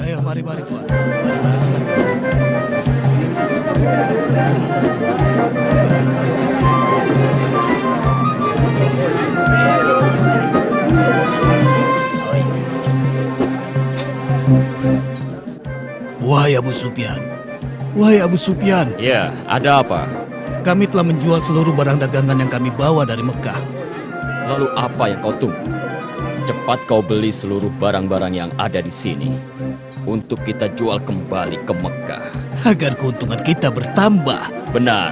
Ayo, mari Tuan. Mari silakan. Wahai Abu Sufyan. Ya, ada apa? Kami telah menjual seluruh barang dagangan yang kami bawa dari Mekah. Lalu apa yang kau tunggu? Cepat kau beli seluruh barang-barang yang ada di sini untuk kita jual kembali ke Mekah. Agar keuntungan kita bertambah. Benar.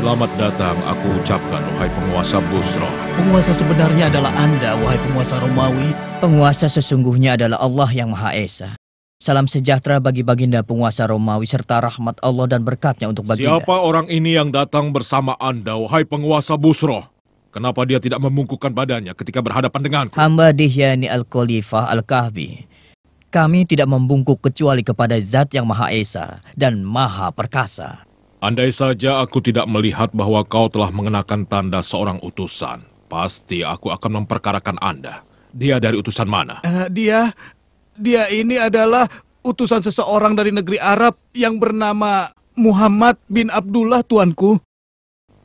Selamat datang, aku ucapkan, wahai penguasa Busra. Penguasa sebenarnya adalah Anda, wahai penguasa Romawi. Penguasa sesungguhnya adalah Allah yang Maha Esa. Salam sejahtera bagi baginda penguasa Romawi serta rahmat Allah dan berkatnya untuk baginda. Siapa orang ini yang datang bersama Anda, wahai penguasa Busra? Kenapa dia tidak membungkukkan badannya ketika berhadapan denganku? Hamba Dihyani Al-Khalifah Al-Kahfi. Kami tidak membungkuk kecuali kepada Zat yang Maha Esa dan Maha Perkasa. Andai saja aku tidak melihat bahwa kau telah mengenakan tanda seorang utusan, pasti aku akan memperkarakan Anda. Dia dari utusan mana? Dia ini adalah utusan seseorang dari negeri Arab yang bernama Muhammad bin Abdullah, tuanku.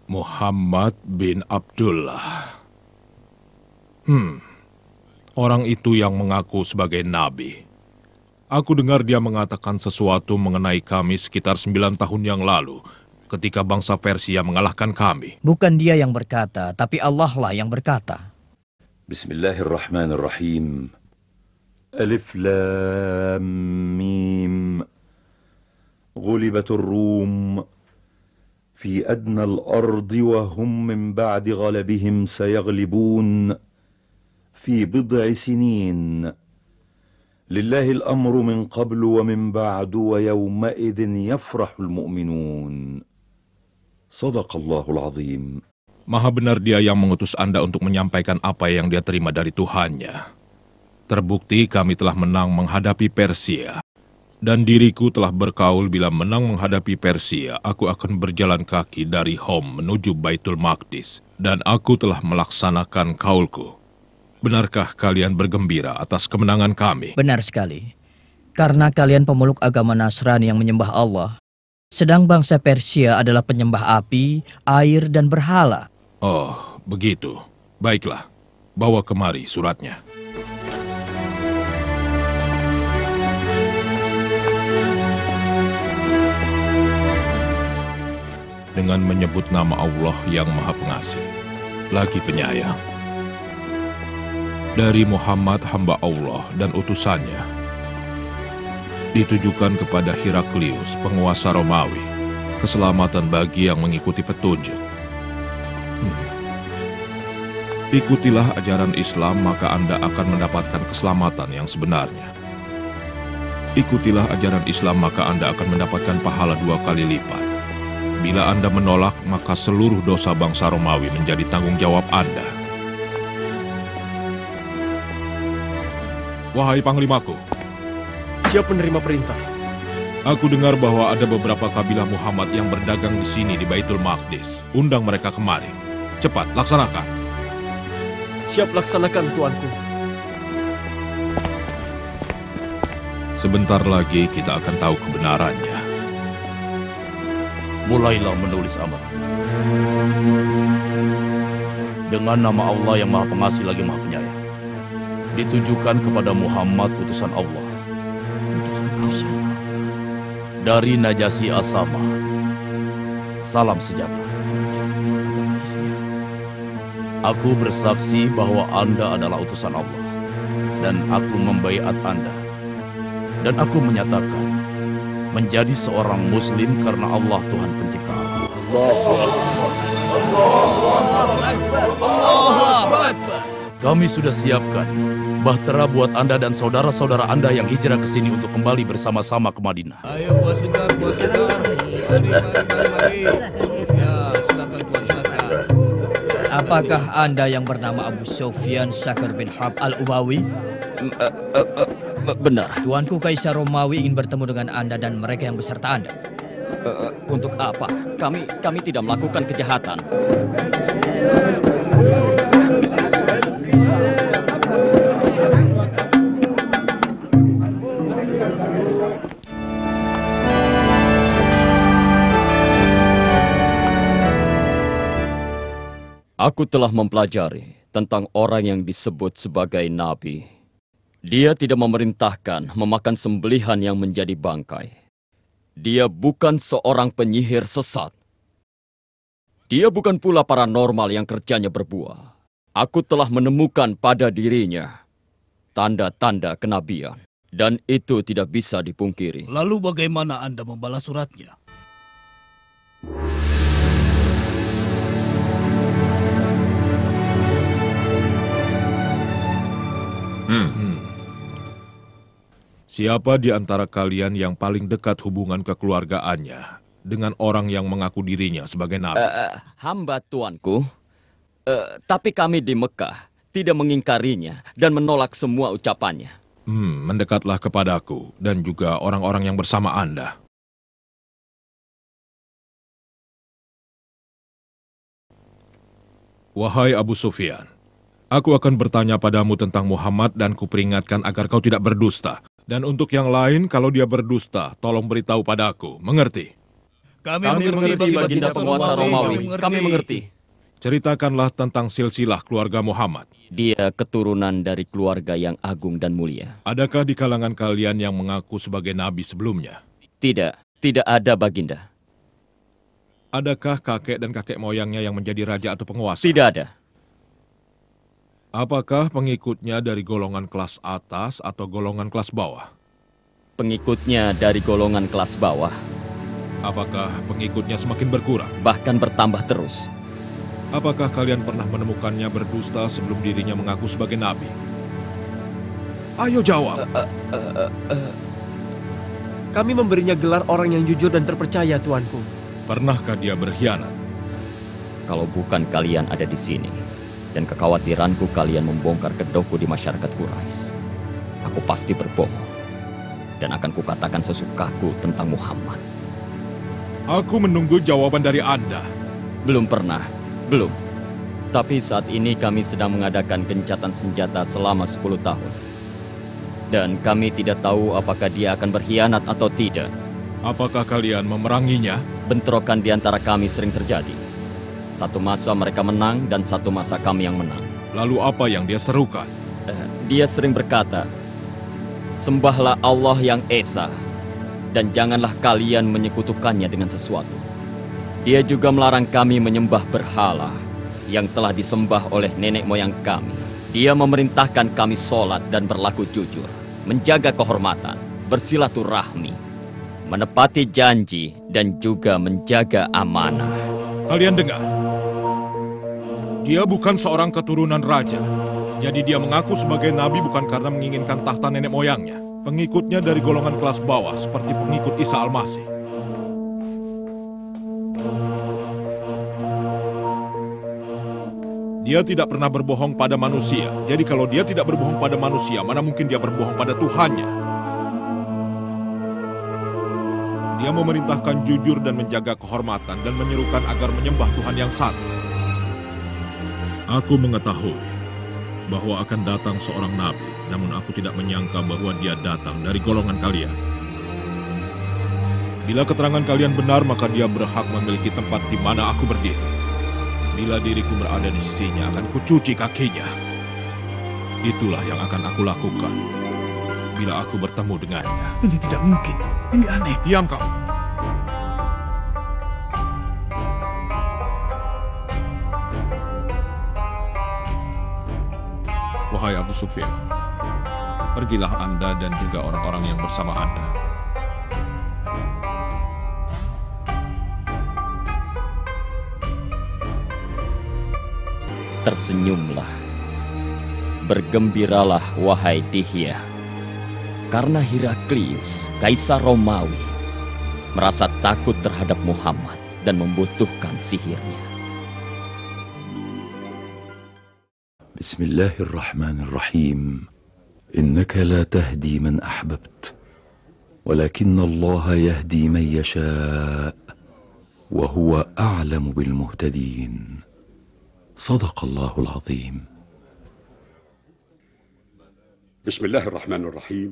Muhammad bin Abdullah. Orang itu yang mengaku sebagai nabi. Aku dengar dia mengatakan sesuatu mengenai kami sekitar 9 tahun yang lalu, ketika bangsa Persia mengalahkan kami. Bukan dia yang berkata, tapi Allah lah yang berkata. Bismillahirrahmanirrahim. Alif Lam Mim. Ghulibatur Rum. Fi adna al-ardi wa hum min ba'di ghalabihim sayaglibun. Fi bid'i sinin. لله الأمر من قبل ومن بعد ويومئذ يفرح المؤمنون صدق الله العظيم. Maha benar dia yang mengutus Anda untuk menyampaikan apa yang dia terima dari Tuhannya. Terbukti kami telah menang menghadapi Persia. Dan diriku telah berkaul bila menang menghadapi Persia, aku akan berjalan kaki dari Hom menuju Baitul Maqdis. Dan aku telah melaksanakan kaulku. Benarkah kalian bergembira atas kemenangan kami? Benar sekali. Karena kalian pemeluk agama Nasrani yang menyembah Allah, sedang bangsa Persia adalah penyembah api, air, dan berhala. Oh, begitu. Baiklah, bawa kemari suratnya. Dengan menyebut nama Allah yang Maha Pengasih, lagi penyayang. Dari Muhammad hamba Allah dan utusannya, ditujukan kepada Heraklius, penguasa Romawi, keselamatan bagi yang mengikuti petunjuk. Ikutilah ajaran Islam, maka Anda akan mendapatkan keselamatan yang sebenarnya. Ikutilah ajaran Islam, maka Anda akan mendapatkan pahala 2 kali lipat. Bila Anda menolak, maka seluruh dosa bangsa Romawi menjadi tanggung jawab Anda. Wahai Panglimaku, siap menerima perintah. Aku dengar bahwa ada beberapa kabilah Muhammad yang berdagang di sini di Baitul Maqdis. Undang mereka kemari. Cepat, laksanakan. Siap laksanakan, tuanku. Sebentar lagi kita akan tahu kebenarannya. Mulailah menulis amar. Dengan nama Allah yang Maha Pengasih lagi Maha Penyayang. Ditujukan kepada Muhammad utusan Allah. Dari Najasyi Asama. Salam sejahtera. Aku bersaksi bahwa Anda adalah utusan Allah. Dan aku membaiat Anda. Dan aku menyatakan menjadi seorang muslim karena Allah Tuhan pencipta alam. Kami sudah siapkan bahtera buat Anda dan saudara-saudara Anda yang hijrah ke sini untuk kembali bersama-sama ke Madinah. Ayo buah segar. Mari. Ya, silakan tuan, silakan. Apakah Anda yang bernama Abu Sufyan Syakir bin Harb Al-Umawi? Benar. Tuanku Kaisar Romawi ingin bertemu dengan Anda dan mereka yang beserta Anda. Untuk apa? Kami tidak melakukan kejahatan. Aku telah mempelajari tentang orang yang disebut sebagai nabi. Dia tidak memerintahkan memakan sembelihan yang menjadi bangkai. Dia bukan seorang penyihir sesat. Dia bukan pula paranormal yang kerjanya berbuah. Aku telah menemukan pada dirinya tanda-tanda kenabian. Dan itu tidak bisa dipungkiri. Lalu bagaimana Anda membalas suratnya? Siapa di antara kalian yang paling dekat hubungan kekeluargaannya dengan orang yang mengaku dirinya sebagai nabi? Hamba tuanku, tapi kami di Mekah tidak mengingkarinya dan menolak semua ucapannya. Mendekatlah kepadaku dan juga orang-orang yang bersama Anda. Wahai Abu Sufyan, aku akan bertanya padamu tentang Muhammad dan kuperingatkan agar kau tidak berdusta. Dan untuk yang lain, kalau dia berdusta, tolong beritahu padaku. Mengerti? Kami mengerti, Baginda penguasa Romawi. Kami mengerti. Ceritakanlah tentang silsilah keluarga Muhammad. Dia keturunan dari keluarga yang agung dan mulia. Adakah di kalangan kalian yang mengaku sebagai nabi sebelumnya? Tidak ada, Baginda. Adakah kakek dan kakek moyangnya yang menjadi raja atau penguasa? Tidak ada. Apakah pengikutnya dari golongan kelas atas atau golongan kelas bawah? Pengikutnya dari golongan kelas bawah. Apakah pengikutnya semakin berkurang? Bahkan bertambah terus. Apakah kalian pernah menemukannya berdusta sebelum dirinya mengaku sebagai nabi? Ayo jawab. Kami memberinya gelar orang yang jujur dan terpercaya, tuanku. Pernahkah dia berkhianat? Kalau bukan kalian ada di sini, dan kekhawatiranku kalian membongkar kedokku di masyarakat Quraisy, aku pasti berbohong. Dan akan kukatakan sesukaku tentang Muhammad. Aku menunggu jawaban dari Anda. Belum pernah. Belum. Tapi saat ini kami sedang mengadakan gencatan senjata selama 10 tahun. Dan kami tidak tahu apakah dia akan berkhianat atau tidak. Apakah kalian memeranginya? Bentrokan di antara kami sering terjadi. Satu masa mereka menang dan satu masa kami yang menang. Lalu apa yang dia serukan? Dia sering berkata, "Sembahlah Allah yang Esa, dan janganlah kalian menyekutukannya dengan sesuatu." Dia juga melarang kami menyembah berhala yang telah disembah oleh nenek moyang kami. Dia memerintahkan kami sholat dan berlaku jujur, menjaga kehormatan, bersilaturahmi, menepati janji, dan juga menjaga amanah. Kalian dengar? Dia bukan seorang keturunan raja. Jadi dia mengaku sebagai nabi bukan karena menginginkan tahta nenek moyangnya. Pengikutnya dari golongan kelas bawah seperti pengikut Isa Al-Masih. Dia tidak pernah berbohong pada manusia. Jadi kalau dia tidak berbohong pada manusia, mana mungkin dia berbohong pada Tuhannya? Dia memerintahkan jujur dan menjaga kehormatan dan menyerukan agar menyembah Tuhan yang satu. Aku mengetahui bahwa akan datang seorang nabi, namun aku tidak menyangka bahwa dia datang dari golongan kalian. Bila keterangan kalian benar, maka dia berhak memiliki tempat di mana aku berdiri. Bila diriku berada di sisinya, akan kucuci kakinya. Itulah yang akan aku lakukan bila aku bertemu dengannya. Ini tidak mungkin. Ini aneh. Diam kau. Wahai Abu Sufyan, pergilah Anda dan juga orang-orang yang bersama Anda. Tersenyumlah. Bergembiralah, wahai Dihya. Karena Heraklius, Kaisar Romawi, merasa takut terhadap Muhammad dan membutuhkan sihirnya. Bismillahirrahmanirrahim. Innaka la tahdi man ahbabt, ولكن الله يهدي من يشاء وهو أعلم بالمهتدين. صدق الله العظيم. بسم الله الرحمن الرحيم.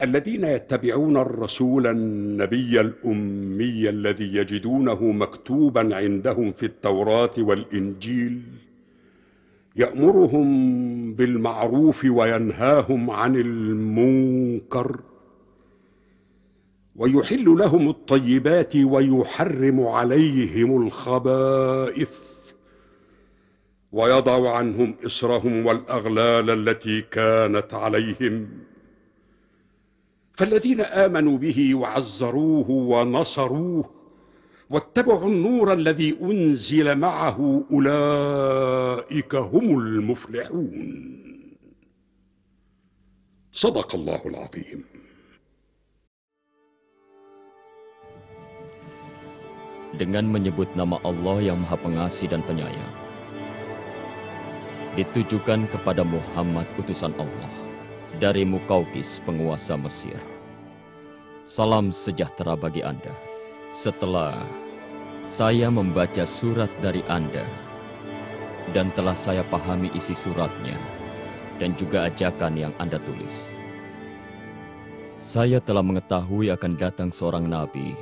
الذين يتبعون الرسول النبي الأمي الذي يجدونه مكتوبا عندهم في التوراة والإنجيل يأمرهم بالمعروف وينهاهم عن المنكر ويحل لهم الطيبات ويحرم عليهم الخبائث ويضع عنهم إصرهم والأغلال التي كانت عليهم. فالذين آمنوا به وعزروه ونصروه واتبعوا النور الذي أنزل معه أولئك هم المفلحون. صدق الله العظيم. Dengan menyebut nama Allah yang Maha Pengasih dan Penyayang, ditujukan kepada Muhammad utusan Allah dari Mukaukis penguasa Mesir. Salam sejahtera bagi Anda. Setelah saya membaca surat dari Anda dan telah saya pahami isi suratnya dan juga ajakan yang Anda tulis, saya telah mengetahui akan datang seorang nabi,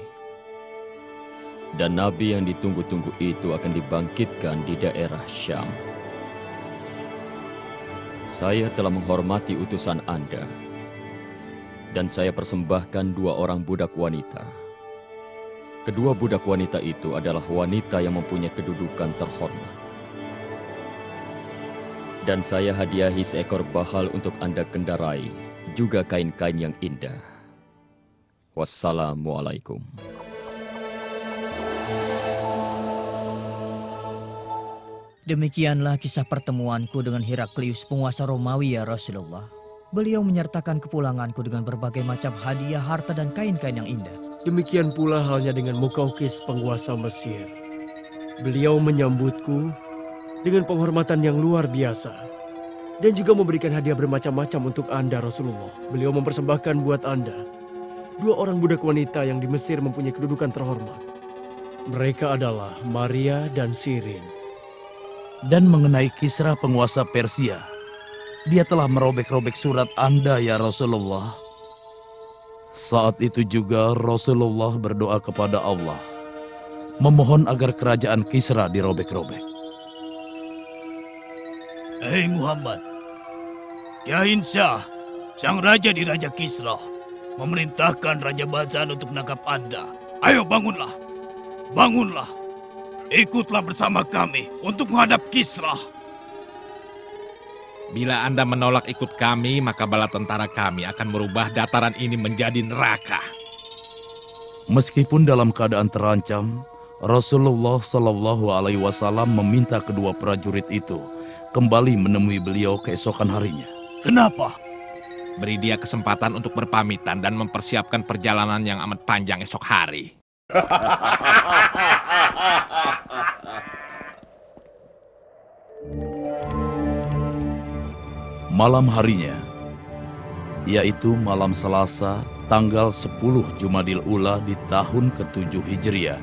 dan nabi yang ditunggu-tunggu itu akan dibangkitkan di daerah Syam. Saya telah menghormati utusan Anda, dan saya persembahkan 2 orang budak wanita. Kedua budak wanita itu adalah wanita yang mempunyai kedudukan terhormat. Dan saya hadiahi seekor bahal untuk Anda kendarai, juga kain-kain yang indah. Wassalamualaikum. Demikianlah kisah pertemuanku dengan Heraklius, penguasa Romawi, ya Rasulullah. Beliau menyertakan kepulanganku dengan berbagai macam hadiah, harta, dan kain-kain yang indah. Demikian pula halnya dengan Mukaukis, penguasa Mesir. Beliau menyambutku dengan penghormatan yang luar biasa dan juga memberikan hadiah bermacam-macam untuk Anda, Rasulullah. Beliau mempersembahkan buat Anda 2 orang budak wanita yang di Mesir mempunyai kedudukan terhormat. Mereka adalah Maria dan Sirin. Dan mengenai Kisra penguasa Persia, dia telah merobek-robek surat Anda, ya Rasulullah. Saat itu juga Rasulullah berdoa kepada Allah, memohon agar kerajaan Kisra dirobek-robek. Hei Muhammad, Yahin Shah, sang raja di Raja Kisra, memerintahkan Raja Bazan untuk menangkap Anda. Ayo bangunlah, bangunlah. Ikutlah bersama kami untuk menghadap Kisra. Bila Anda menolak ikut kami, maka bala tentara kami akan merubah dataran ini menjadi neraka. Meskipun dalam keadaan terancam, Rasulullah Shallallahu Alaihi Wasallam meminta kedua prajurit itu kembali menemui beliau keesokan harinya. Kenapa? Beri dia kesempatan untuk berpamitan dan mempersiapkan perjalanan yang amat panjang esok hari. Malam harinya, yaitu malam Selasa, tanggal 10 Jumadil Ula di tahun ke-7 Hijriah,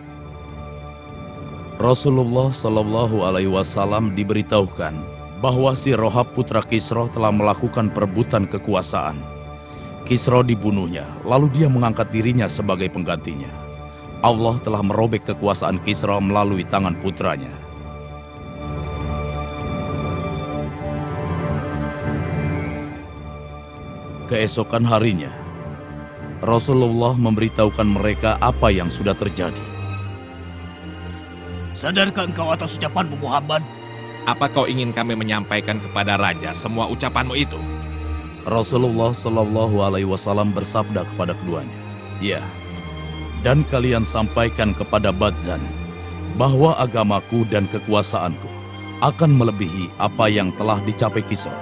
Rasulullah Shallallahu Alaihi Wasallam diberitahukan bahwa si Rohab putra Kisra telah melakukan perebutan kekuasaan. Kisra dibunuhnya, lalu dia mengangkat dirinya sebagai penggantinya. Allah telah merobek kekuasaan Kisra melalui tangan putranya. Keesokan harinya, Rasulullah memberitahukan mereka apa yang sudah terjadi. Sadarkah engkau atas ucapanmu, Muhammad? Apa kau ingin kami menyampaikan kepada raja semua ucapanmu itu? Rasulullah Shallallahu Alaihi Wasallam bersabda kepada keduanya, "Ya, dan kalian sampaikan kepada Badzan bahwa agamaku dan kekuasaanku akan melebihi apa yang telah dicapai Kisra."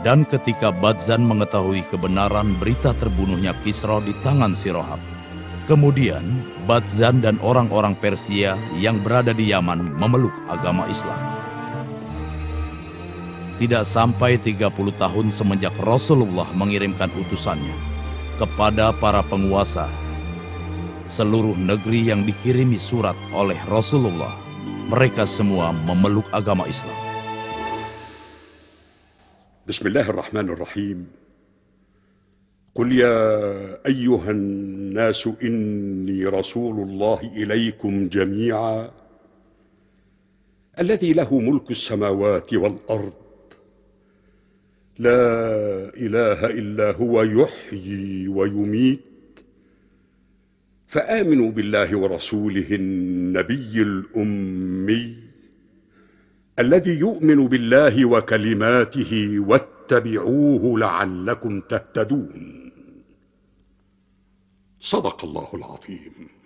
Dan ketika Badzan mengetahui kebenaran berita terbunuhnya Kisra di tangan si Rohab, kemudian Badzan dan orang-orang Persia yang berada di Yaman memeluk agama Islam. Tidak sampai 30 tahun semenjak Rasulullah mengirimkan utusannya kepada para penguasa, seluruh negeri yang dikirimi surat oleh Rasulullah, mereka semua memeluk agama Islam. Bismillahirrahmanirrahim. Qul ya ayyuhan nasu inni rasulullah ilaikum jami'a alladhi lahu mulku as-samawati wal ard la ilaha illa huwa yuhyi wa yumit فآمنوا بالله ورسوله النبي الأمي الذي يؤمن بالله وكلماته واتبعوه لعلكم تهتدون. صدق الله العظيم.